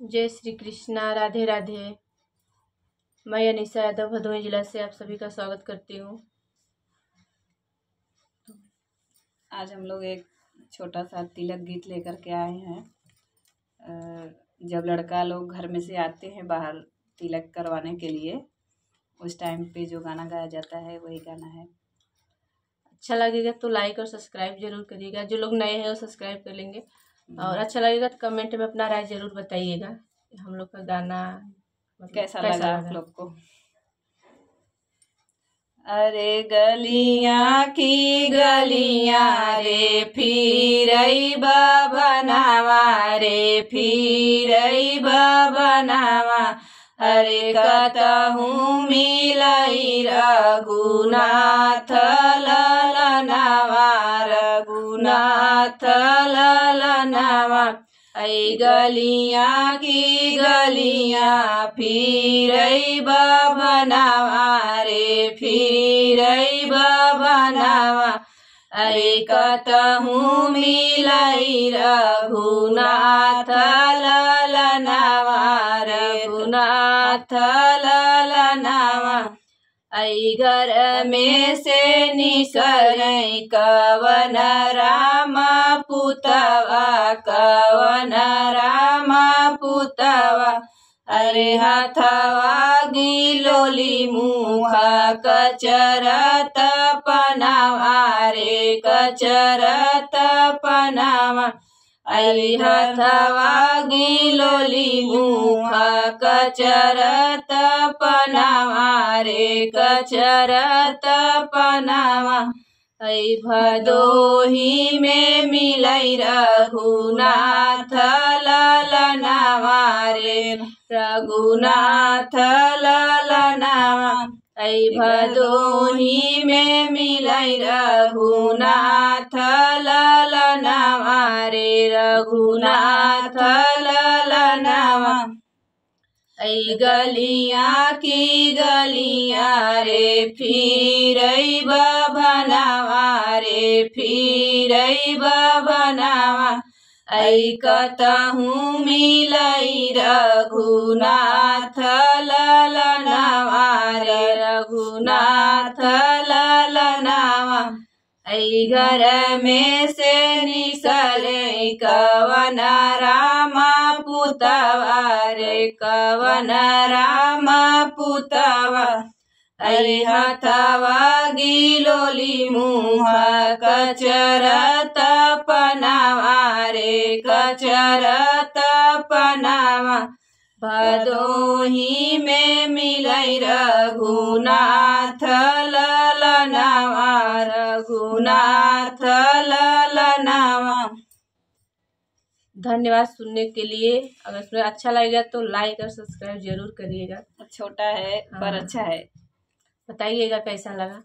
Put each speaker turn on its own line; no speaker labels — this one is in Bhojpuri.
जय श्री कृष्णा, राधे राधे। मैं अनीसा यादव भदोही जिला से आप सभी का स्वागत करती हूँ।
आज हम लोग एक छोटा सा तिलक गीत लेकर के आए हैं। जब लड़का लोग घर में से आते हैं बाहर तिलक करवाने के लिए, उस टाइम पे जो गाना गाया जाता है वही गाना है।
अच्छा लगेगा तो लाइक और सब्सक्राइब जरूर करिएगा। जो लोग नए हैं वो सब्सक्राइब कर लेंगे, और अच्छा लगेगा तो कमेंट में अपना राय जरूर बताइएगा हम लोग का गाना
कैसा लगा आप लोग को। अरे गलियां की गलियां रे फिरैबा बनावा रे फिरैबा बनावा, अरे कतहूँ मिलई रघुनाथ ललनावा रघुनाथ ललनावा। ऐ गलियां की गलियां फिरैबा बनावा रे फिरैबा बनावा, अरे कतहूँ मिलई रघुनाथ ललनावा रघुनाथ ललनावा। ऐ घर में से निकलै कवन राम पुतवा कवन राम पुतवा, अरे हाथवा गिलोली मुँह कचरत पनावा रे कचरत पनावा। ऐ हाथवा गिलोली मुँह कचरत पनावा रे कचरत पनावा। ऐ भदोही में मिलई रघुनाथ ललनावा रे रघुनाथ ललनावा। ऐ भदोही में मिलई रघुनाथ ललनावा रे रघुनाथ ललनावा। ऐ गलियां की गलियां रे फिरैबा बनावा रे फिरैबा बनावा, ऐ कतहूँ मिलई रघुनाथ ललनावा रे रघुनाथ ललनावा। ऐ घर में से निकलै कवन राम पुतवा रे कवन राम पुतवा, अरे हाथवा गिलोली मुँह कचरत पनावा रे कचरत पनावा। भदोही में मिलई रघुनाथ ललनावा रघुनाथ ललनावा। धन्यवाद सुनने के लिए। अगर इसमें अच्छा लगेगा तो लाइक और सब्सक्राइब जरूर करिएगा। छोटा है पर अच्छा है,
बताइएगा कैसा लगा।